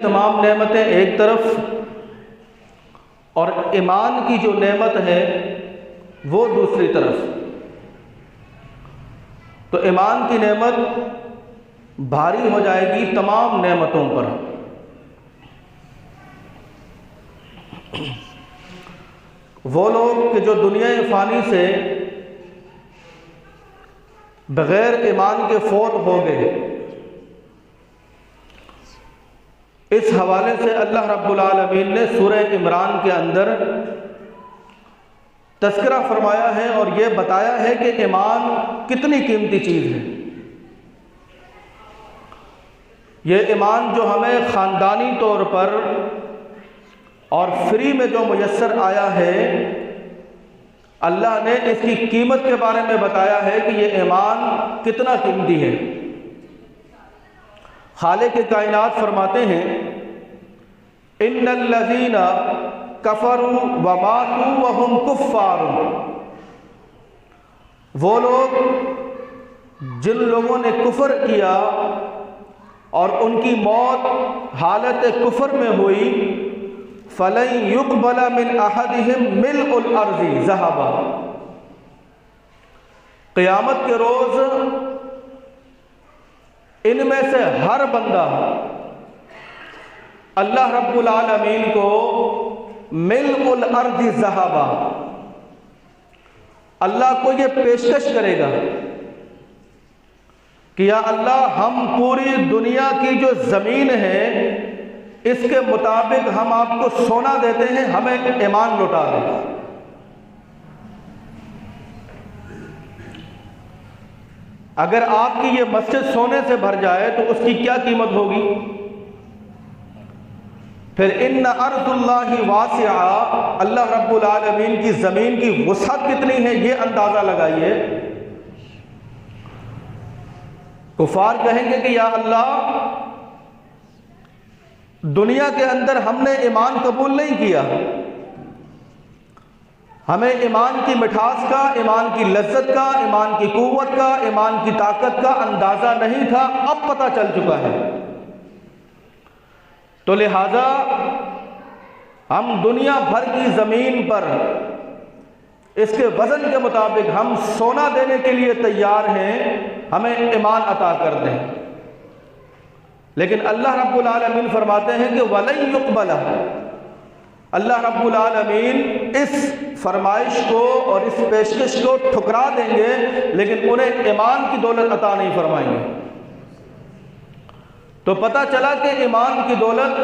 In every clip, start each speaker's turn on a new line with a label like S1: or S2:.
S1: تمام نعمتیں ایک طرف اور ایمان کی جو نعمت ہے وہ دوسری طرف. تو ایمان کی نعمت بھاری ہو جائے گی تمام نعمتوں پر. وہ لوگ کہ جو دنیا فانی سے بغیر ایمان کے فوت ہو گئے، اس حوالے سے اللہ رب العالمین نے سورہ عمران کے اندر تذکرہ فرمایا ہے اور یہ بتایا ہے کہ ایمان کتنی قیمتی چیز ہے. یہ ایمان جو ہمیں خاندانی طور پر اور فری میں جو میسر آیا ہے، اللہ نے اس کی قیمت کے بارے میں بتایا ہے کہ یہ ایمان کتنا قیمتی ہے. خالق کائنات فرماتے ہیں ان الذین کفروا وماتوا وهم کفار. وہ لوگ جن لوگوں نے کفر کیا اور ان کی موت حالت کفر میں ہوئی، فَلَن يُقْبَلَ مِنْ أَحَدِهِمْ مِلْءُ الْأَرْضِ ذَهَبًا. قیامت کے روز ان میں سے ہر بندہ اللہ رب العالمین کو مِلْءُ الْأَرْضِ ذَهَبًا، اللہ کو یہ پیشکش کرے گا کہ یا اللہ ہم پوری دنیا کی جو زمین ہے اس کے مطابق ہم آپ کو سونا دیتے ہیں، ہمیں ایمان لوٹا دیں. اگر آپ کی یہ مسجد سونے سے بھر جائے تو اس کی کیا قیمت ہوگی؟ پھر ان ارض اللہ واسعہ، اللہ رب العالمین کی زمین کی وسعت کتنی ہے یہ اندازہ لگائیے. کفار کہیں گے کہ یا اللہ دنیا کے اندر ہم نے ایمان قبول نہیں کیا، ہمیں ایمان کی مٹھاس کا، ایمان کی لذت کا، ایمان کی قوت کا، ایمان کی طاقت کا اندازہ نہیں تھا، اب پتہ چل چکا ہے. تو لہذا ہم دنیا بھر کی زمین پر اس کے وزن کے مطابق ہم سونا دینے کے لیے تیار ہیں، ہمیں ایمان عطا کر دیں. لیکن اللہ رب العالمین فرماتے ہیں کہ وَلَن يُقْبَلَ، اللہ رب العالمین اس فرمائش کو اور اس پیشکش کو ٹھکرا دیں گے، لیکن انہیں ایمان کی دولت عطا نہیں فرمائیں گے. تو پتہ چلا کہ ایمان کی دولت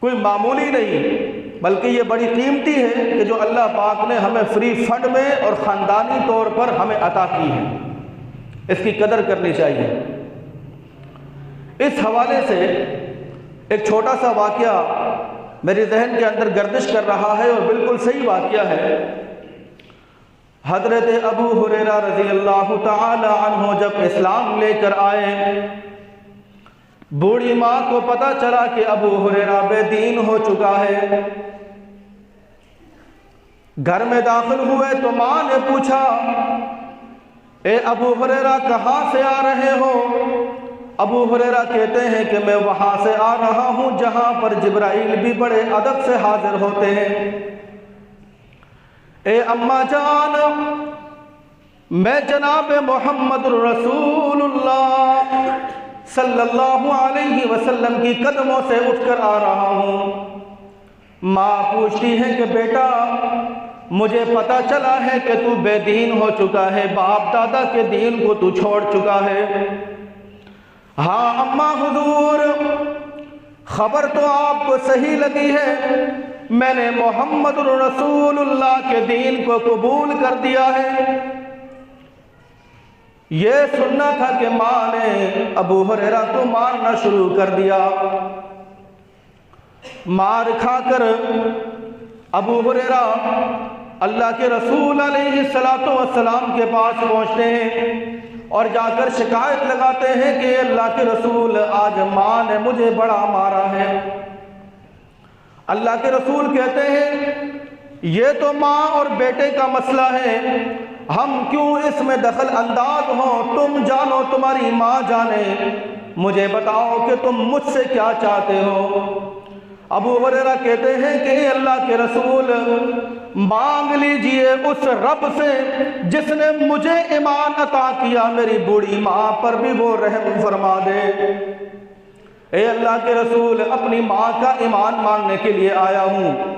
S1: کوئی معمولی نہیں بلکہ یہ بڑی قیمتی ہے کہ جو اللہ پاک نے ہمیں فری فنڈ میں اور خاندانی طور پر ہمیں عطا کی ہے. اس کی قدر کرنی چاہیے. اس حوالے سے ایک چھوٹا سا واقعہ میرے ذہن کے اندر گردش کر رہا ہے اور بالکل صحیح واقعہ ہے. حضرت ابو ہریرہ رضی اللہ تعالی عنہ جب اسلام لے کر آئے، بوڑھی ماں کو پتہ چلا کہ ابو ہریرہ بے دین ہو چکا ہے. گھر میں داخل ہوئے تو ماں نے پوچھا اے ابو ہریرہ کہاں سے آ رہے ہو؟ ابو ہریرہ کہتے ہیں کہ میں وہاں سے آ رہا ہوں جہاں پر جبرائیل بھی بڑے ادب سے حاضر ہوتے ہیں. اے اماں جان، میں جناب محمد رسول اللہ صلی اللہ علیہ وسلم کی قدموں سے اٹھ کر آ رہا ہوں. ماں پوچھتی ہے کہ بیٹا مجھے پتا چلا ہے کہ تو بے دین ہو چکا ہے، باپ دادا کے دین کو تو چھوڑ چکا ہے. ہاں اماں حضور، خبر تو آپ کو صحیح لگی ہے، میں نے محمد رسول اللہ کے دین کو قبول کر دیا ہے. یہ سننا تھا کہ ماں نے ابو ہریرہ کو مارنا شروع کر دیا. مار کھا کر ابو ہریرہ اللہ کے رسول علیہ السلام کے پاس پہنچتے ہیں اور جا کر شکایت لگاتے ہیں کہ اللہ کے رسول آج ماں نے مجھے بڑا مارا ہے. اللہ کے رسول کہتے ہیں یہ تو ماں اور بیٹے کا مسئلہ ہے، ہم کیوں اس میں دخل انداز ہوں، تم جانو تمہاری ماں جانے. مجھے بتاؤ کہ تم مجھ سے کیا چاہتے ہو؟ ابو ہریرہ کہتے ہیں کہ اے اللہ کے رسول، مانگ لیجئے اس رب سے جس نے مجھے ایمان عطا کیا، میری بوڑھی ماں پر بھی وہ رحم فرما دے۔ اے اللہ کے رسول، اپنی ماں کا ایمان مانگنے کے لیے آیا ہوں،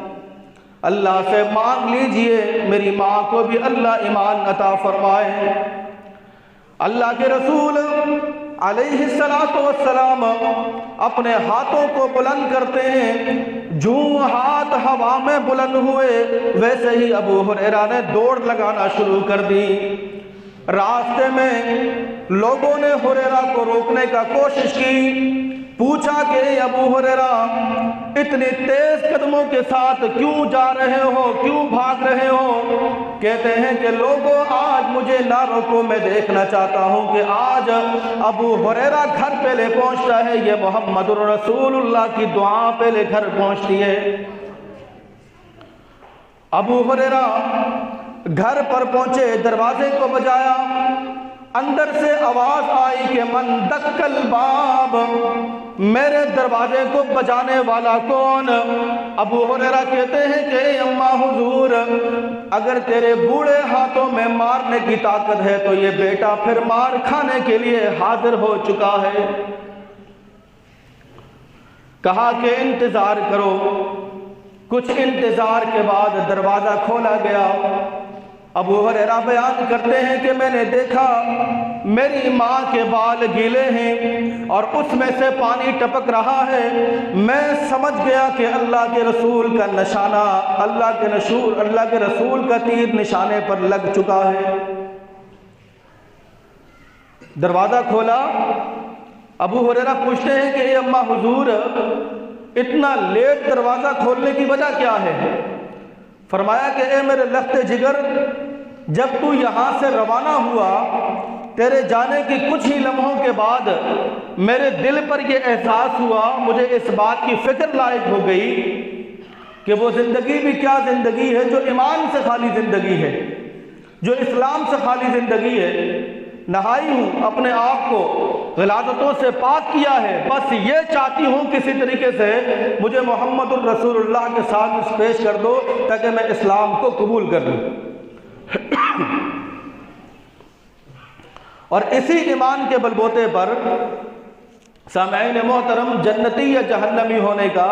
S1: اللہ سے مانگ لیجئے میری ماں کو بھی اللہ ایمان عطا فرمائے۔ اللہ کے رسول علیہ السلام اپنے ہاتھوں کو بلند کرتے ہیں، جو ہاتھ ہوا میں بلند ہوئے ویسے ہی ابو ہریرہ نے دوڑ لگانا شروع کر دی۔ راستے میں لوگوں نے ہریرہ کو روکنے کا کوشش کی، پوچھا کہ اے ابو ہریرہ، اتنے تیز قدموں کے ساتھ کیوں جا رہے ہو، کیوں بھاگ رہے ہو؟ کہتے ہیں کہ لوگوں آج مجھے نہ روکو، میں دیکھنا چاہتا ہوں کہ آج ابو ہریرہ گھر پہلے پہنچتا ہے، یہ محمد رسول اللہ کی دعا پہلے گھر پہنچتی ہے۔ ابو ہریرہ گھر پر پہنچے، دروازے کو بجایا، اندر سے آواز آئی کہ من دق الباب، میرے دروازے کو بجانے والا کون؟ ابو ہریرہ کہتے ہیں کہ اے اماں حضور، اگر تیرے بوڑھے ہاتھوں میں مارنے کی طاقت ہے تو یہ بیٹا پھر مار کھانے کے لیے حاضر ہو چکا ہے۔ کہا کہ انتظار کرو۔ کچھ انتظار کے بعد دروازہ کھولا گیا۔ ابو ہریرہ بیان کرتے ہیں کہ میں نے دیکھا میری ماں کے بال گیلے ہیں اور اس میں سے پانی ٹپک رہا ہے۔ میں سمجھ گیا کہ اللہ کے رسول کا نشانہ، اللہ کے رسول کا تیر نشانے پر لگ چکا ہے۔ دروازہ کھولا، ابو ہریرہ پوچھتے ہیں کہ اے اماں حضور، اتنا لیٹ دروازہ کھولنے کی وجہ کیا ہے؟ فرمایا کہ اے میرے لخت جگر، جب تو یہاں سے روانہ ہوا، تیرے جانے کی کچھ ہی لمحوں کے بعد میرے دل پر یہ احساس ہوا، مجھے اس بات کی فکر لاحق ہو گئی کہ وہ زندگی بھی کیا زندگی ہے جو ایمان سے خالی زندگی ہے، جو اسلام سے خالی زندگی ہے۔ نہائی ہوں، اپنے آپ کو غلاظتوں سے پاک کیا ہے، بس یہ چاہتی ہوں کسی طریقے سے مجھے محمد الرسول اللہ کے ساتھ پیش کر دو تاکہ میں اسلام کو قبول کر لوں۔ اور اسی ایمان کے بلبوتے پر سامعین محترم جنتی یا جہنمی ہونے کا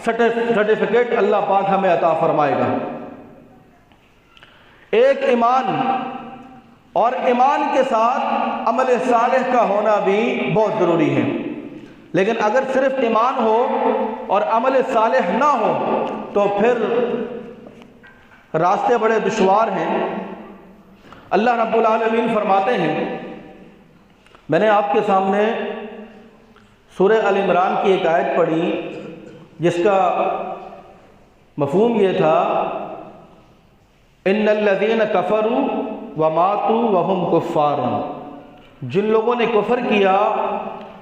S1: سرٹیفکیٹ اللہ پاک ہمیں عطا فرمائے گا۔ ایک ایمان اور ایمان کے ساتھ عمل صالح کا ہونا بھی بہت ضروری ہے، لیکن اگر صرف ایمان ہو اور عمل صالح نہ ہو تو پھر راستے بڑے دشوار ہیں۔ اللہ رب العالمین فرماتے ہیں، میں نے آپ کے سامنے سورہ آل عمران کی ایک آیت پڑھی جس کا مفہوم یہ تھا، ان الذین کفروا وماتوا وهم کفار، جن لوگوں نے کفر کیا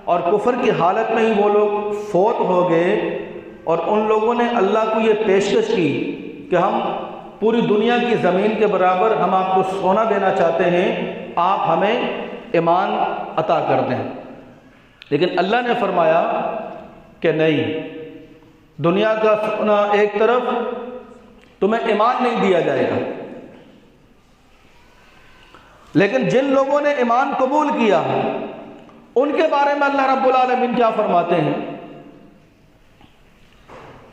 S1: اور کفر کی حالت میں ہی وہ لوگ فوت ہو گئے، اور ان لوگوں نے اللہ کو یہ پیشکش کی کہ ہم پوری دنیا کی زمین کے برابر ہم آپ کو سونا دینا چاہتے ہیں، آپ ہمیں ایمان عطا کر دیں۔ لیکن اللہ نے فرمایا کہ نہیں، دنیا کا سونا ایک طرف، تمہیں ایمان نہیں دیا جائے گا۔ لیکن جن لوگوں نے ایمان قبول کیا ان کے بارے میں اللہ رب العالمین کیا فرماتے ہیں؟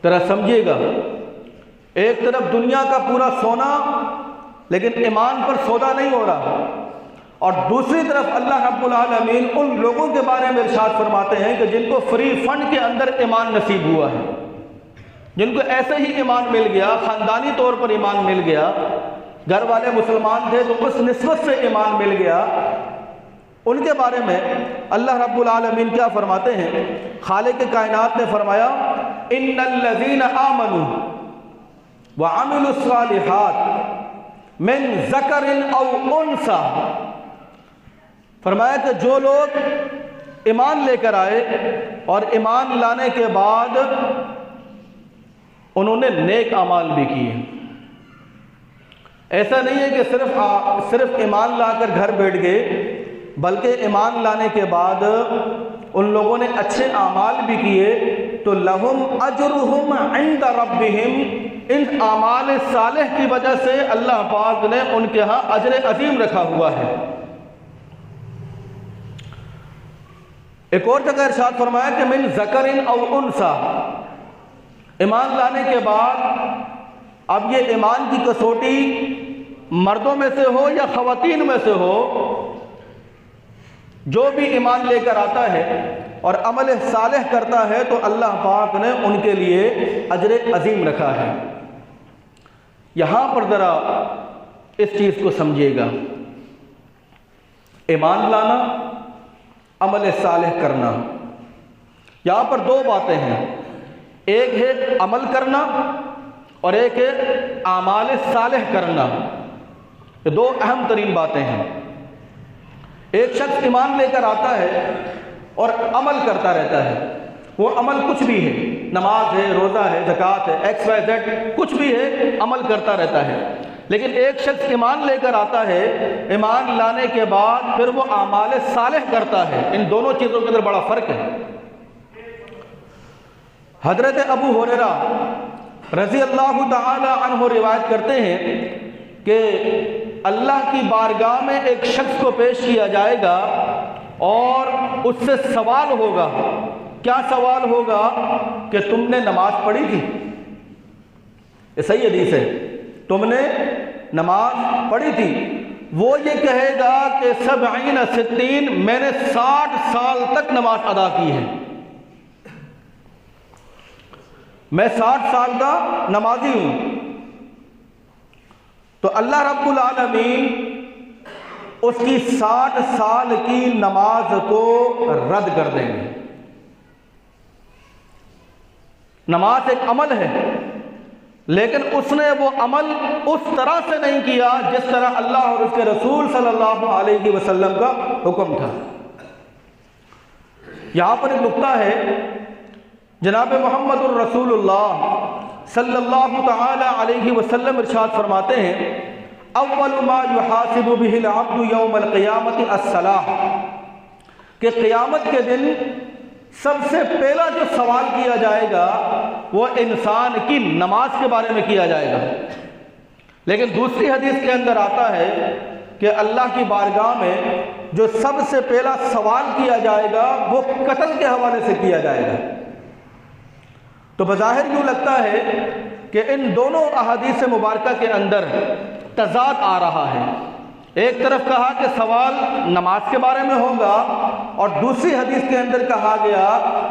S1: ذرا سمجھیے گا، ایک طرف دنیا کا پورا سونا لیکن ایمان پر سودا نہیں ہو رہا، اور دوسری طرف اللہ رب العالمین ان لوگوں کے بارے میں ارشاد فرماتے ہیں کہ جن کو فری فنڈ کے اندر ایمان نصیب ہوا ہے، جن کو ایسے ہی ایمان مل گیا، خاندانی طور پر ایمان مل گیا، گھر والے مسلمان تھے تو اس نسبت سے ایمان مل گیا۔ ان کے بارے میں اللہ رب العالمین کیا فرماتے ہیں؟ خالق کائنات نے فرمایا، ان الذین آمنوا وعملوا الصالحات من ذکر او انثی، فرمایا کہ جو لوگ ایمان لے کر آئے اور ایمان لانے کے بعد انہوں نے نیک اعمال بھی کیے، ایسا نہیں ہے کہ صرف ایمان لا کر گھر بیٹھ گئے، بلکہ ایمان لانے کے بعد ان لوگوں نے اچھے اعمال بھی کیے تو لہم اجرہم عند ربہم، ان اعمال صالح کی وجہ سے اللہ پاک نے ان کے ہاں اجر عظیم رکھا ہوا ہے۔ ایک اور جگہ ارشاد فرمایا کہ من ذکر او انثی، ایمان لانے کے بعد اب یہ ایمان کی کسوٹی مردوں میں سے ہو یا خواتین میں سے ہو، جو بھی ایمان لے کر آتا ہے اور عمل صالح کرتا ہے تو اللہ پاک نے ان کے لیے اجر عظیم رکھا ہے۔ یہاں پر ذرا اس چیز کو سمجھیے گا، ایمان لانا، عمل صالح کرنا، یہاں پر دو باتیں ہیں، ایک ہے عمل کرنا اور ایک ہے اعمال صالح کرنا، یہ دو اہم ترین باتیں ہیں۔ ایک شخص ایمان لے کر آتا ہے اور عمل کرتا رہتا ہے، وہ عمل کچھ بھی ہے، نماز ہے، روزہ ہے، زکوٰۃ ہے، ایکس وائی زیڈ کچھ بھی ہے، عمل کرتا رہتا ہے۔ لیکن ایک شخص ایمان لے کر آتا ہے، ایمان لانے کے بعد پھر وہ اعمال صالح کرتا ہے، ان دونوں چیزوں کے اندر بڑا فرق ہے۔ حضرت ابو ہریرہ رضی اللہ تعالی عنہ روایت کرتے ہیں کہ اللہ کی بارگاہ میں ایک شخص کو پیش کیا جائے گا اور اس سے سوال ہوگا۔ کیا سوال ہوگا؟ کہ تم نے نماز پڑھی تھی؟ یہ صحیح حدیث ہے، تم نے نماز پڑھی تھی؟ وہ یہ کہے گا کہ 70 میں نے 60 سال تک نماز ادا کی ہے، میں 60 سال کا نمازی ہوں۔ تو اللہ رب العالمین اس کی 60 سال کی نماز کو رد کر دیں گے۔ نماز ایک عمل ہے، لیکن اس نے وہ عمل اس طرح سے نہیں کیا جس طرح اللہ اور اس کے رسول صلی اللہ علیہ وسلم کا حکم تھا۔ یہاں پر ایک نقطہ ہے، جناب محمد الرسول اللہ صلی اللہ تعالی علیہ وسلم ارشاد فرماتے ہیں، اول ما یحاسب به العبد یوم القیامت الصلاۃ، کہ قیامت کے دن سب سے پہلا جو سوال کیا جائے گا وہ انسان کی نماز کے بارے میں کیا جائے گا۔ لیکن دوسری حدیث کے اندر آتا ہے کہ اللہ کی بارگاہ میں جو سب سے پہلا سوال کیا جائے گا وہ قتل کے حوالے سے کیا جائے گا۔ تو بظاہر یوں لگتا ہے کہ ان دونوں احادیث مبارکہ کے اندر تضاد آ رہا ہے۔ ایک طرف کہا کہ سوال نماز کے بارے میں ہوگا، اور دوسری حدیث کے اندر کہا گیا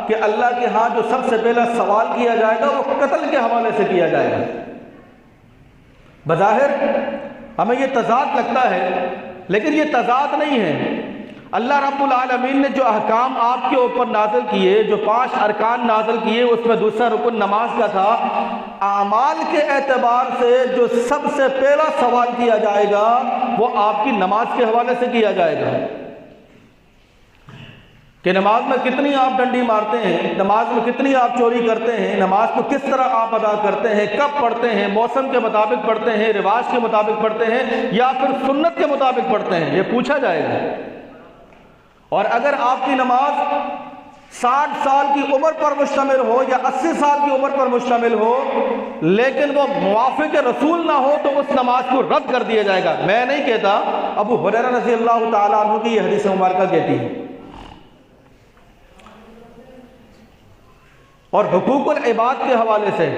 S1: کہ اللہ کے ہاں جو سب سے پہلا سوال کیا جائے گا وہ قتل کے حوالے سے کیا جائے گا۔ بظاہر ہمیں یہ تضاد لگتا ہے، لیکن یہ تضاد نہیں ہے۔ اللہ رب العالمین نے جو احکام آپ کے اوپر نازل کیے، جو 5 ارکان نازل کیے، اس میں دوسرا رکن نماز کا تھا۔ اعمال کے اعتبار سے جو سب سے پہلا سوال کیا جائے گا وہ آپ کی نماز کے حوالے سے کیا جائے گا، کہ نماز میں کتنی آپ ڈنڈی مارتے ہیں، نماز میں کتنی آپ چوری کرتے ہیں، نماز کو کس طرح آپ ادا کرتے ہیں، کب پڑھتے ہیں، موسم کے مطابق پڑھتے ہیں، رواج کے مطابق پڑھتے ہیں یا پھر سنت کے مطابق پڑھتے ہیں، یہ پوچھا جائے گا۔ اور اگر آپ کی نماز 60 سال کی عمر پر مشتمل ہو یا 80 سال کی عمر پر مشتمل ہو لیکن وہ موافق رسول نہ ہو تو اس نماز کو رد کر دیا جائے گا۔ میں نہیں کہتا، ابو ہریرہ رضی اللہ تعالیٰ عنہ کی یہ حدیث مبارکہ کہتی ہے۔ اور حقوق العباد کے حوالے سے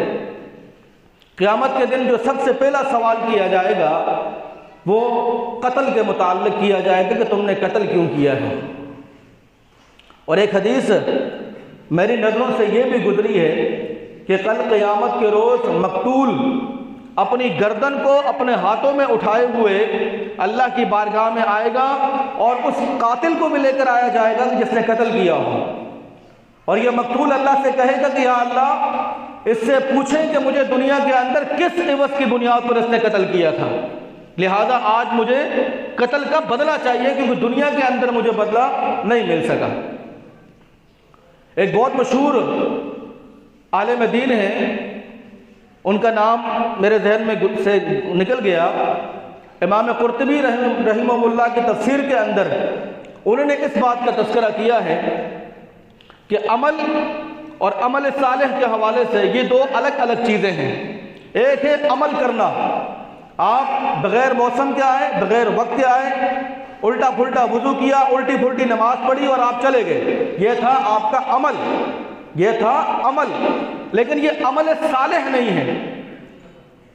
S1: قیامت کے دن جو سب سے پہلا سوال کیا جائے گا وہ قتل کے متعلق کیا جائے گا کہ تم نے قتل کیوں کیا ہے۔ اور ایک حدیث میری نظروں سے یہ بھی گزری ہے کہ کل قیامت کے روز مقتول اپنی گردن کو اپنے ہاتھوں میں اٹھائے ہوئے اللہ کی بارگاہ میں آئے گا، اور اس قاتل کو بھی لے کر آیا جائے گا جس نے قتل کیا ہو، اور یہ مقتول اللہ سے کہے گا کہ یا اللہ اس سے پوچھیں کہ مجھے دنیا کے اندر کس عوض کی بنیاد پر اس نے قتل کیا تھا، لہذا آج مجھے قتل کا بدلہ چاہیے کیونکہ دنیا کے اندر مجھے بدلہ نہیں مل سکا۔ ایک بہت مشہور عالم دین ہیں، ان کا نام میرے ذہن میں سے نکل گیا، امام قرطبی رحمہ اللہ کی تفسیر کے اندر انہوں نے اس بات کا تذکرہ کیا ہے کہ عمل اور عمل صالح کے حوالے سے یہ دو الگ الگ چیزیں ہیں۔ ایک ہے عمل کرنا، آپ بغیر موسم کے آئے، بغیر وقت کے آئے، الٹا پھلٹا وضو کیا، الٹی پھلٹی نماز پڑھی اور آپ چلے گئے، یہ تھا آپ کا عمل، یہ تھا عمل، لیکن یہ عمل صالح نہیں ہے۔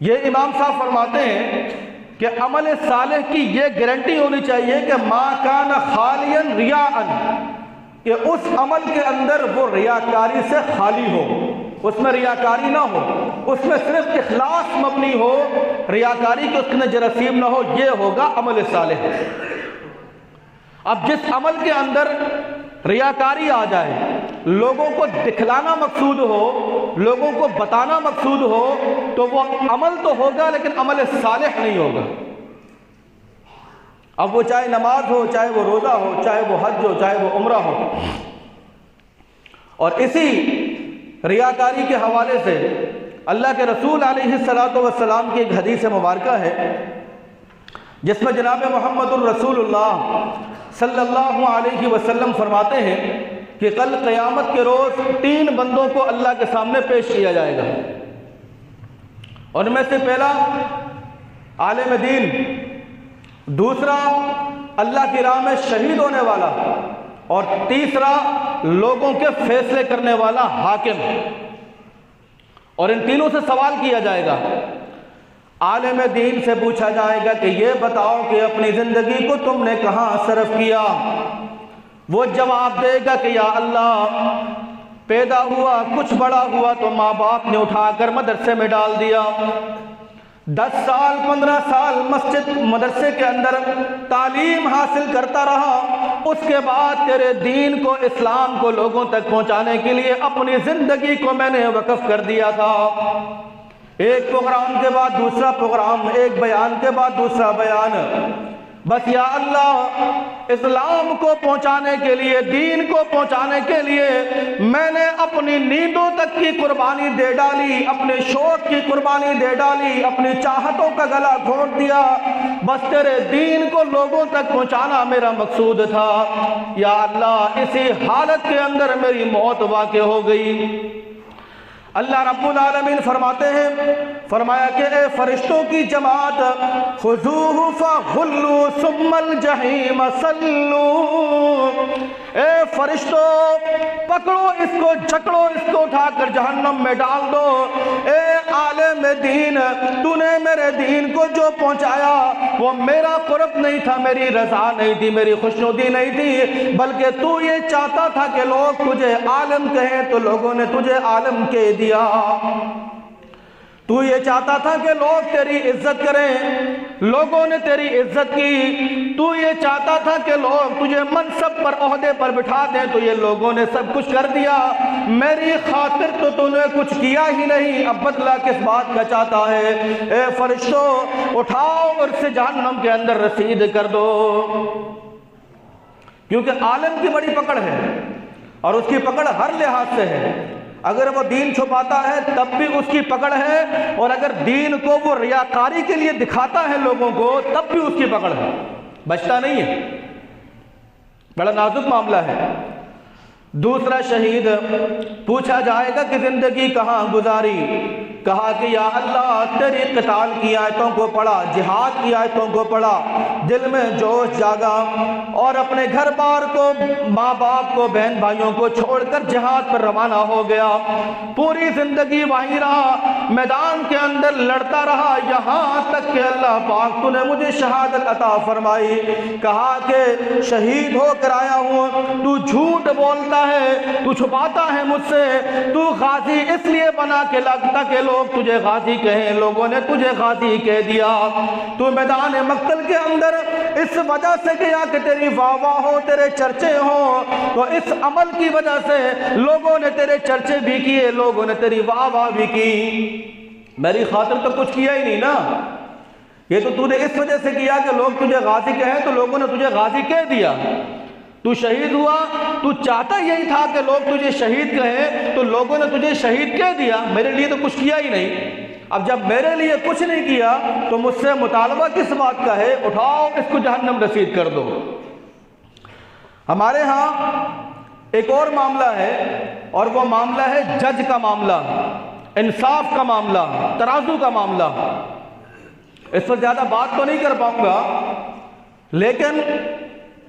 S1: یہ امام صاحب فرماتے ہیں کہ عمل صالح کی یہ گارنٹی ہونی چاہیے کہ ما کان خالیا ریاء، کہ اس عمل کے اندر وہ ریاکاری سے خالی ہو، اس میں ریاکاری نہ ہو، اس میں صرف اخلاص مبنی ہو، ریاکاری کے اس میں جراثیم نہ ہو، یہ ہوگا عمل صالح۔ اب جس عمل کے اندر ریاکاری آ جائے، لوگوں کو دکھلانا مقصود ہو، لوگوں کو بتانا مقصود ہو، تو وہ عمل تو ہوگا لیکن عمل صالح نہیں ہوگا۔ اب وہ چاہے نماز ہو، چاہے وہ روزہ ہو، چاہے وہ حج ہو، چاہے وہ عمرہ ہو۔ اور اسی ریاکاری کے حوالے سے اللہ کے رسول علیہ السلام کی ایک حدیث مبارکہ ہے جس میں جناب محمد الرسول اللہ صلی اللہ علیہ وسلم فرماتے ہیں کہ کل قیامت کے روز 3 بندوں کو اللہ کے سامنے پیش کیا جائے گا، ان میں سے پہلا عالم دین، دوسرا اللہ کی راہ میں شہید ہونے والا، اور تیسرا لوگوں کے فیصلے کرنے والا حاکم۔ اور ان تینوں سے سوال کیا جائے گا۔ عالم دین سے پوچھا جائے گا کہ یہ بتاؤ کہ اپنی زندگی کو تم نے کہاں صرف کیا؟ وہ جواب دے گا کہ یا اللہ، پیدا ہوا، کچھ بڑا ہوا تو ماں باپ نے اٹھا کر مدرسے میں ڈال دیا، 10 سال 15 سال مسجد مدرسے کے اندر تعلیم حاصل کرتا رہا، اس کے بعد تیرے دین کو، اسلام کو لوگوں تک پہنچانے کے لیے اپنی زندگی کو میں نے وقف کر دیا تھا، ایک پروگرام کے بعد دوسرا پروگرام، ایک بیان کے بعد دوسرا بیان، بس یا اللہ اسلام کو پہنچانے کے لیے، دین کو پہنچانے کے لیے میں نے اپنی نیندوں تک کی قربانی دے ڈالی، اپنے شوق کی قربانی دے ڈالی، اپنی چاہتوں کا گلا گھونٹ دیا، بس تیرے دین کو لوگوں تک پہنچانا میرا مقصود تھا، یا اللہ اسی حالت کے اندر میری موت واقع ہو گئی۔ اللہ رب العالمین فرماتے ہیں، فرمایا کہ اے فرشتوں کی جماعت، خذوہ فغلوا ثم الجحیم صلوا، اے فرشتوں پکڑو اس کو، جکڑو اس کو، اٹھا کر جہنم میں ڈال دو۔ اے عالم دین، تو نے میرے دین کو جو پہنچایا وہ میرا قرب نہیں تھا، میری رضا نہیں تھی، میری خوشنودی نہیں تھی، بلکہ تو یہ چاہتا تھا کہ لوگ تجھے عالم کہیں، تو لوگوں نے تجھے عالم کہہ دیا۔ تو یہ چاہتا تھا کہ لوگ تیری عزت کریں، لوگوں نے تیری عزت کی۔ تو یہ چاہتا تھا کہ لوگ تجھے منصب پر، عہدے پر بٹھا دیں، تو یہ لوگوں نے سب کچھ کر دیا، میری خاطر تو تو نے کچھ کیا ہی نہیں، اب بدلہ کس بات کا چاہتا ہے؟ اے فرشتوں اٹھاؤ اور اسے جہنم کے اندر رسید کر دو، کیونکہ عالم کی بڑی پکڑ ہے، اور اس کی پکڑ ہر لحاظ سے ہے۔ اگر وہ دین چھپاتا ہے تب بھی اس کی پکڑ ہے، اور اگر دین کو وہ ریاکاری کے لیے دکھاتا ہے لوگوں کو تب بھی اس کی پکڑ ہے، بچتا نہیں ہے، بڑا نازک معاملہ ہے۔ دوسرا شہید، پوچھا جائے گا کہ زندگی کہاں گزاری؟ کہا کہ یا اللہ تیری قتال کی آیتوں کو پڑھا، جہاد کی آیتوں کو پڑھا، دل میں جوش جاگا، اور اپنے گھر بار کو، ماں باپ کو، بہن بھائیوں کو چھوڑ کر جہاد پر روانہ ہو گیا، پوری زندگی وہیں رہا، میدان کے اندر لڑتا رہا، یہاں تک کہ اللہ پاک تو نے مجھے شہادت عطا فرمائی۔ کہا کہ شہید ہو کر آیا ہوں، تو جھوٹ بولتا ہے، تو چھپاتا ہے مجھ سے، تو غازی اس لیے بنا کے لگتا کہ لوگ تجھے غازی کہیں، لوگوں نے تجھے غازی کہہ دیا، تو میدان مقتل کے اندر اس وجہ سے گیا کہ تیری واہ واہ ہو، تیرے چرچے ہوں، تو اس عمل کی وجہ سے لوگوں نے تیرے چرچے بھی کیے، لوگوں نے تیری واہ واہ بھی کی، میری خاطر تو کچھ کیا ہی نہیں نا، یہ تو نے اس وجہ سے کیا کہ لوگ تجھے غازی کہیں، تو لوگوں نے تجھے غازی کہہ دیا۔ تو شہید ہوا، تو چاہتا یہی تھا کہ لوگ تجھے شہید کہیں، تو لوگوں نے تجھے شہید کہہ دیا، میرے لیے تو کچھ کیا ہی نہیں۔ اب جب میرے لیے کچھ نہیں کیا تو مجھ سے مطالبہ کس بات کا ہے؟ اٹھاؤ اس کو جہنم رسید کر دو۔ ہمارے ہاں ایک اور معاملہ ہے، اور وہ معاملہ ہے جج کا معاملہ، انصاف کا معاملہ، ترازو کا معاملہ۔ اس پر زیادہ بات تو نہیں کر پاؤں گا، لیکن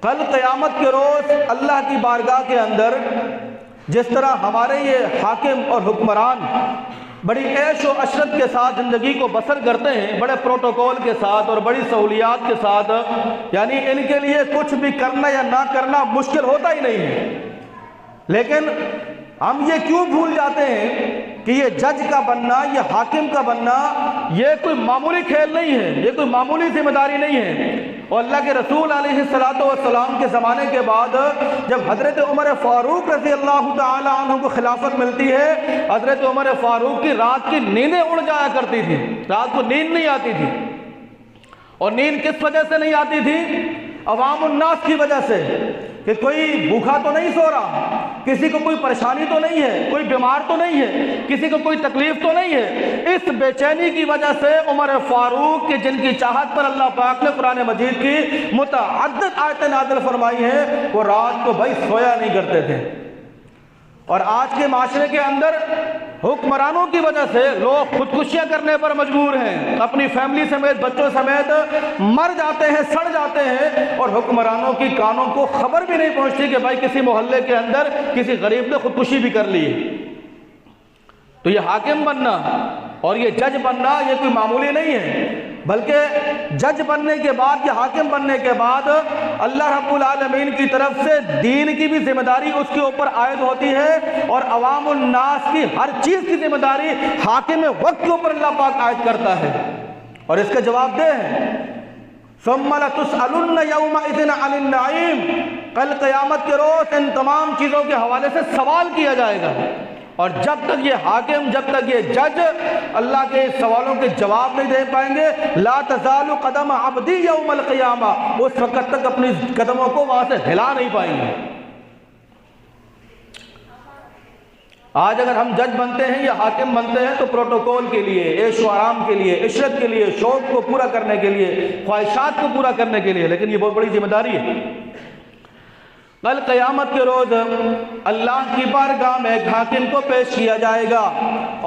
S1: کل قیامت کے روز اللہ کی بارگاہ کے اندر جس طرح ہمارے یہ حاکم اور حکمران بڑی عیش و عشرت کے ساتھ زندگی کو بسر کرتے ہیں، بڑے پروٹوکول کے ساتھ اور بڑی سہولیات کے ساتھ، یعنی ان کے لیے کچھ بھی کرنا یا نہ کرنا مشکل ہوتا ہی نہیں ہے، لیکن ہم یہ کیوں بھول جاتے ہیں کہ یہ جج کا بننا، یہ حاکم کا بننا، یہ کوئی معمولی کھیل نہیں ہے، یہ کوئی معمولی ذمہ داری نہیں ہے۔ اور اللہ کے رسول علیہ السلام کے زمانے کے بعد جب حضرت عمر فاروق رضی اللہ تعالی عنہ کو خلافت ملتی ہے، حضرت عمر فاروق کی رات کی نیندیں اڑ جایا کرتی تھی، رات کو نیند نہیں آتی تھی۔ اور نیند کس وجہ سے نہیں آتی تھی؟ عوام الناس کی وجہ سے، کہ کوئی بھوکا تو نہیں سو رہا، کسی کو کوئی پریشانی تو نہیں ہے، کوئی بیمار تو نہیں ہے، کسی کو کوئی تکلیف تو نہیں ہے۔ اس بے چینی کی وجہ سے عمر فاروق کے جن کی چاہت پر اللہ پاک نے قرآن مجید کی متعدد آیتیں نازل فرمائی ہیں، وہ رات کو بھائی سویا نہیں کرتے تھے۔ اور آج کے معاشرے کے اندر حکمرانوں کی وجہ سے لوگ خودکشیاں کرنے پر مجبور ہیں، اپنی فیملی سمیت، بچوں سمیت مر جاتے ہیں، سڑ جاتے ہیں، اور حکمرانوں کی کانوں کو خبر بھی نہیں پہنچتی کہ بھائی کسی محلے کے اندر کسی غریب نے خودکشی بھی کر لی ہے۔ تو یہ حاکم بننا اور یہ جج بننا یہ کوئی معمولی نہیں ہے، بلکہ جج بننے کے بعد یا حاکم بننے کے بعد اللہ رب العالمین کی طرف سے دین کی بھی ذمہ داری اس کے اوپر عائد ہوتی ہے، اور عوام الناس کی ہر چیز کی ذمہ داری حاکم وقت کے اوپر اللہ پاک عائد کرتا ہے۔ اور اس کا جواب دہ ہے ثم لتسألن یومئذ عن النعیم، کل قیامت کے روز ان تمام چیزوں کے حوالے سے سوال کیا جائے گا، اور جب تک یہ حاکم، جب تک یہ جج اللہ کے سوالوں کے جواب نہیں دے پائیں گے، لا تزال قدم عبدی یوم القیامہ، اس وقت تک اپنی قدموں کو وہاں سے ہلا نہیں پائیں گے۔ آج اگر ہم جج بنتے ہیں یا حاکم بنتے ہیں تو پروٹوکول کے لیے، عیش و آرام کے لیے، عشرت کے لیے، شوق کو پورا کرنے کے لیے، خواہشات کو پورا کرنے کے لیے، لیکن یہ بہت بڑی ذمہ داری ہے۔ کل قیامت کے روز اللہ کی بارگاہ میں ایک حاکم کو پیش کیا جائے گا،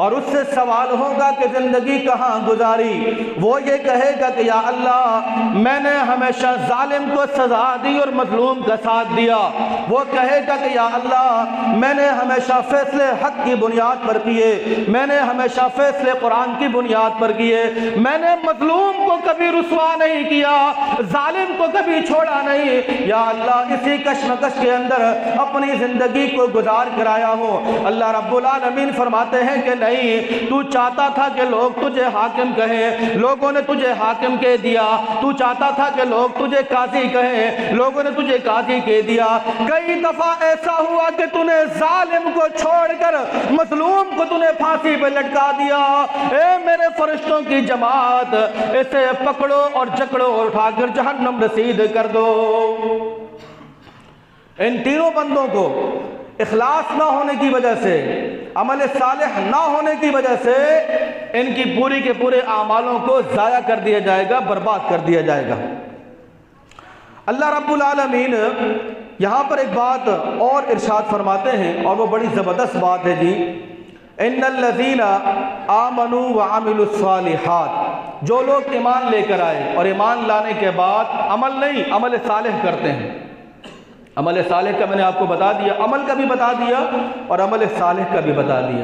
S1: اور اس سے سوال ہوگا کہ زندگی کہاں گزاری۔ وہ یہ کہے گا کہ یا اللہ میں نے ہمیشہ ظالم کو سزا دی اور مظلوم کا ساتھ دیا۔ وہ کہے گا کہ یا اللہ میں نے ہمیشہ فیصلے حق کی بنیاد پر کیے، میں نے ہمیشہ فیصلے قرآن کی بنیاد پر کیے، میں نے مظلوم کو کبھی رسوا نہیں کیا، ظالم کو کبھی چھوڑا نہیں۔ یا اللہ اسی کشمکش کے اندر اپنی زندگی کو گزار کرایا ہوں۔ اللہ رب العالمین فرماتے ہیں کہ نہیں، تو چاہتا تھا کہ لوگ تجھے حاکم کہیں، لوگوں نے تجھے حاکم کہہ دیا، تو چاہتا تھا کہ لوگ تجھے قاضی کہیں، لوگوں نے تجھے قاضی کہہ دیا۔ کئی دفعہ ایسا ہوا کہ تو نے ظالم کو چھوڑ کر مظلوم کو تو نے پھانسی پہ لٹکا دیا۔ اے میرے فرشتوں کی جماعت، اسے پکڑو اور جکڑو اور اٹھا کر جہنم رسید کر دو۔ ان تینوں بندوں کو اخلاص نہ ہونے کی وجہ سے، عمل صالح نہ ہونے کی وجہ سے ان کی پوری کے پورے اعمالوں کو ضائع کر دیا جائے گا، برباد کر دیا جائے گا۔ اللہ رب العالمین یہاں پر ایک بات اور ارشاد فرماتے ہیں، اور وہ بڑی زبردست بات ہے جی، ان الذین آمنوا وعملوا الصالحات، جو لوگ ایمان لے کر آئے اور ایمان لانے کے بعد عمل نہیں، عمل صالح کرتے ہیں۔ عمل صالح کا میں نے آپ کو بتا دیا، عمل کا بھی بتا دیا اور عمل صالح کا بھی بتا دیا۔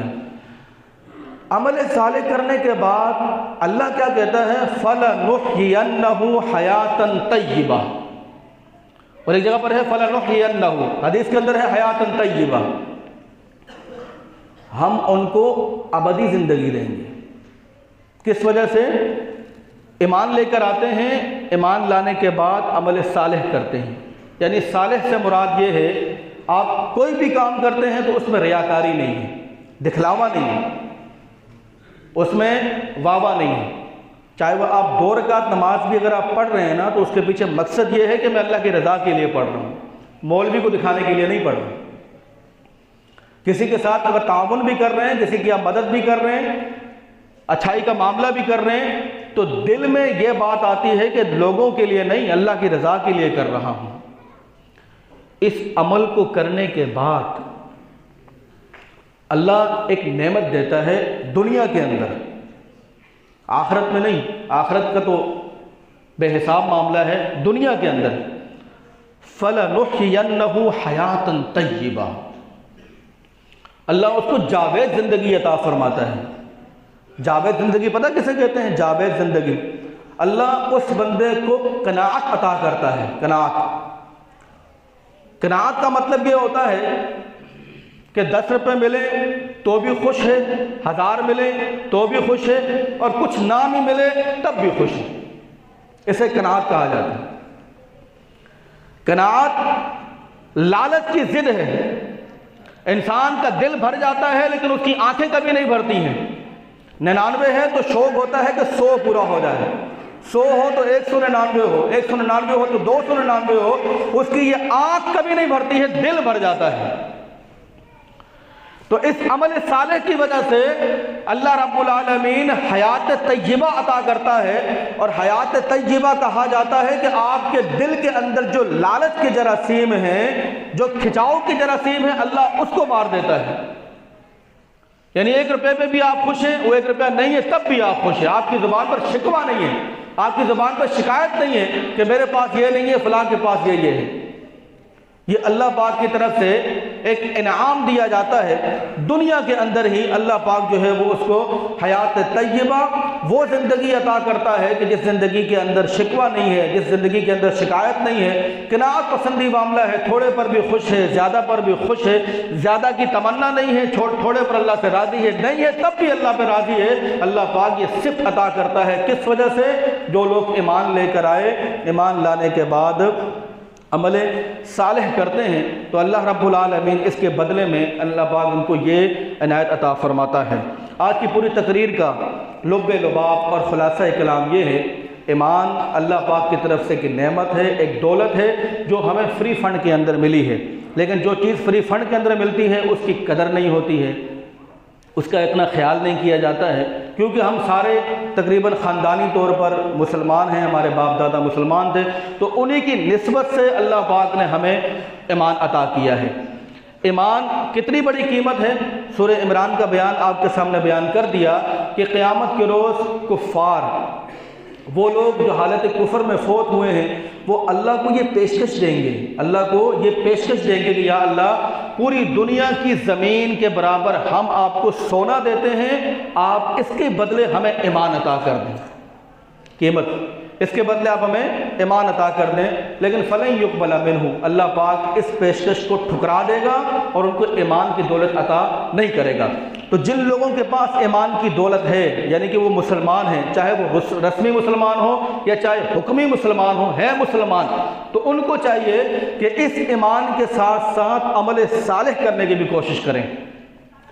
S1: عمل صالح کرنے کے بعد اللہ کیا کہتا ہے؟ فَلَنُحْيِيَنَّهُ حَيَاتًا طَيِّبَةً، اور ایک جگہ پر ہے فَلَنُحْيِيَنَّهُ، حدیث کے اندر ہے حیاتًا طیبہ، ہم ان کو ابدی زندگی دیں گے۔ کس وجہ سے؟ ایمان لے کر آتے ہیں، ایمان لانے کے بعد عمل صالح کرتے ہیں۔ یعنی صالح سے مراد یہ ہے آپ کوئی بھی کام کرتے ہیں تو اس میں ریاکاری نہیں ہے، دکھلاوا نہیں ہے، اس میں واوا نہیں ہے۔ چاہے وہ آپ 2 رکعت نماز بھی اگر آپ پڑھ رہے ہیں نا تو اس کے پیچھے مقصد یہ ہے کہ میں اللہ کی رضا کے لیے پڑھ رہا ہوں، مولوی کو دکھانے کے لیے نہیں پڑھ رہا ہوں۔ کسی کے ساتھ اگر تعاون بھی کر رہے ہیں، کسی کی آپ مدد بھی کر رہے ہیں، اچھائی کا معاملہ بھی کر رہے ہیں، تو دل میں یہ بات آتی ہے کہ لوگوں کے لیے نہیں، اللہ کی رضا کے لیے کر رہا ہوں۔ اس عمل کو کرنے کے بعد اللہ ایک نعمت دیتا ہے دنیا کے اندر، آخرت میں نہیں، آخرت کا تو بے حساب معاملہ ہے، دنیا کے اندر فَلَنُحْيِيَنَّهُ حَيَاةً طَيِّبَةً، اللہ اس کو جاوید زندگی عطا فرماتا ہے۔ جاوید زندگی پتہ کسے کہتے ہیں؟ جاوید زندگی، اللہ اس بندے کو قناعت عطا کرتا ہے۔ قناعت کا مطلب یہ ہوتا ہے کہ 10 روپے ملے تو بھی خوش ہے، 1000 ملے تو بھی خوش ہے، اور کچھ نہ بھی ملے تب بھی خوش ہے، اسے قناعت کہا جاتا ہے۔ قناعت لالچ کی ضد ہے، انسان کا دل بھر جاتا ہے لیکن اس کی آنکھیں کبھی نہیں بھرتی ہیں۔ 99 ہے تو شوق ہوتا ہے کہ 100 پورا ہو جائے، 100 ہو تو 199 ہو، 199 ہو تو 299 ہو، اس کی یہ آنکھ کبھی نہیں بھرتی ہے، دل بھر جاتا ہے۔ تو اس عمل صالح کی وجہ سے اللہ رب العالمین حیات طیبہ عطا کرتا ہے، اور حیات طیبہ کہا جاتا ہے کہ آپ کے دل کے اندر جو لالچ کے جراثیم ہیں، جو کھچاؤ کے جراثیم ہیں، اللہ اس کو مار دیتا ہے۔ یعنی 1 روپے پہ بھی آپ خوش ہیں، وہ 1 روپیہ نہیں ہے تب بھی آپ خوش ہیں، آپ کی زبان پر شکوہ نہیں ہے، آپ کی زبان پر شکایت نہیں ہے کہ میرے پاس یہ نہیں ہے، فلاں کے پاس یہ ہے۔ یہ اللہ پاک کی طرف سے ایک انعام دیا جاتا ہے دنیا کے اندر ہی۔ اللہ پاک جو ہے وہ اس کو حیات طیبہ، وہ زندگی عطا کرتا ہے کہ جس زندگی کے اندر شکوہ نہیں ہے، جس زندگی کے اندر شکایت نہیں ہے، قناعت پسندی معاملہ ہے، تھوڑے پر بھی خوش ہے، زیادہ پر بھی خوش ہے، زیادہ کی تمنا نہیں ہے، تھوڑے پر اللہ سے راضی ہے، نہیں ہے تب بھی اللہ پہ راضی ہے۔ اللہ پاک یہ صفت عطا کرتا ہے، کس وجہ سے؟ جو لوگ ایمان لے کر آئے، ایمان لانے کے بعد عمل صالح کرتے ہیں تو اللہ رب العالمین اس کے بدلے میں اللہ پاک ان کو یہ عنایت عطا فرماتا ہے۔ آج کی پوری تقریر کا لب لباب اور خلاصہ کلام یہ ہے، ایمان اللہ پاک کی طرف سے ایک نعمت ہے، ایک دولت ہے جو ہمیں فری فنڈ کے اندر ملی ہے، لیکن جو چیز فری فنڈ کے اندر ملتی ہے اس کی قدر نہیں ہوتی ہے، اس کا اتنا خیال نہیں کیا جاتا ہے، کیونکہ ہم سارے تقریباً خاندانی طور پر مسلمان ہیں، ہمارے باپ دادا مسلمان تھے، تو انہی کی نسبت سے اللہ پاک نے ہمیں ایمان عطا کیا ہے۔ ایمان کتنی بڑی قیمت ہے، سورہ عمران کا بیان آپ کے سامنے بیان کر دیا کہ قیامت کے روز کفار، وہ لوگ جو حالت کفر میں فوت ہوئے ہیں، وہ اللہ کو یہ پیشکش دیں گے، اللہ کو یہ پیشکش دیں گے کہ یا اللہ پوری دنیا کی زمین کے برابر ہم آپ کو سونا دیتے ہیں، آپ اس کے بدلے ہمیں ایمان عطا کر دیں، قیمت اس کے بدلے آپ ہمیں ایمان عطا کر دیں، لیکن فَلَن يُقْبَلَ مِنْهُ، اللہ پاک اس پیشکش کو ٹھکرا دے گا اور ان کو ایمان کی دولت عطا نہیں کرے گا۔ تو جن لوگوں کے پاس ایمان کی دولت ہے، یعنی کہ وہ مسلمان ہیں، چاہے وہ رسمی مسلمان ہو یا چاہے حکمی مسلمان ہو، ہے مسلمان، تو ان کو چاہیے کہ اس ایمان کے ساتھ ساتھ عمل صالح کرنے کی بھی کوشش کریں۔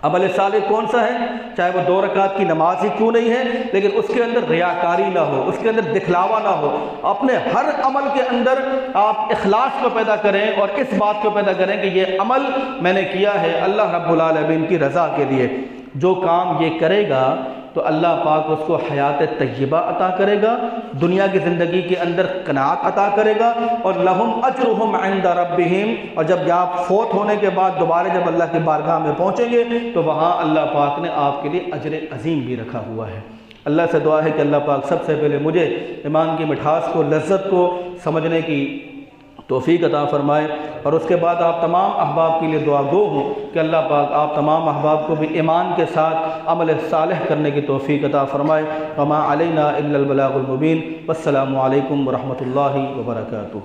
S1: عمل صالح کون سا ہے؟ چاہے وہ 2 رکعت کی نماز ہی کیوں نہیں ہے، لیکن اس کے اندر ریاکاری نہ ہو، اس کے اندر دکھلاوا نہ ہو، اپنے ہر عمل کے اندر آپ اخلاص کو پیدا کریں اور اس بات کو پیدا کریں کہ یہ عمل میں نے کیا ہے اللہ رب العالمین کی رضا کے لیے۔ جو کام یہ کرے گا تو اللہ پاک اس کو حیات طیبہ عطا کرے گا، دنیا کی زندگی کے اندر قناعت عطا کرے گا، اور لہم اجرہم عند ربہم، اور جب آپ فوت ہونے کے بعد دوبارہ جب اللہ کی بارگاہ میں پہنچیں گے تو وہاں اللہ پاک نے آپ کے لیے اجر عظیم بھی رکھا ہوا ہے۔ اللہ سے دعا ہے کہ اللہ پاک سب سے پہلے مجھے ایمان کی مٹھاس کو، لذت کو سمجھنے کی توفیق عطا فرمائے، اور اس کے بعد آپ تمام احباب کے لیے دعا گو ہوں کہ اللہ پاک آپ تمام احباب کو بھی ایمان کے ساتھ عمل صالح کرنے کی توفیق عطا فرمائے۔ وما علینا الا البلاغ المبین۔ والسلام علیکم ورحمۃ اللہ وبرکاتہ۔